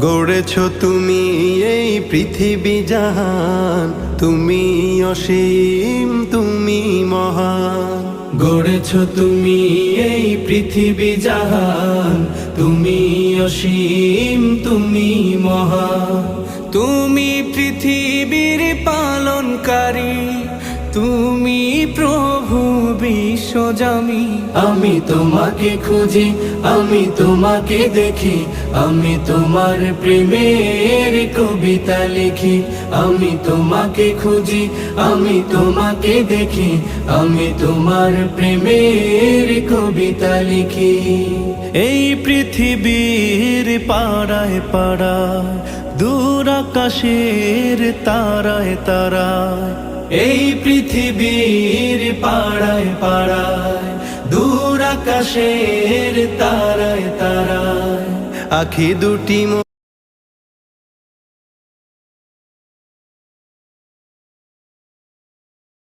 গড়েছ তুমি এই পৃথিবী জাহান, তুমি অসীম তুমি মহান। গড়েছ তুমি এই পৃথিবী জাহান, তুমি অসীম তুমি মহান। তুমি পৃথিবীর পালনকারী, তুমি প্রভু বিশ্বজামি। আমি তোমাকে খুঁজি, আমি তোমাকে দেখি, আমি তোমার প্রেমের কবিতা লিখি। আমি তোমাকে খুঁজি, আমি তোমাকে দেখি, আমি তোমার প্রেমের কবিতা লিখি। এই পৃথিবীর পাড়ায় পাড়ায়, দূর আকাশের তারায় তারায়, এই পৃথিবীর পাড়ায় পাড়ায়, দূর আকাশের তারায় তারায়, আখি দুটি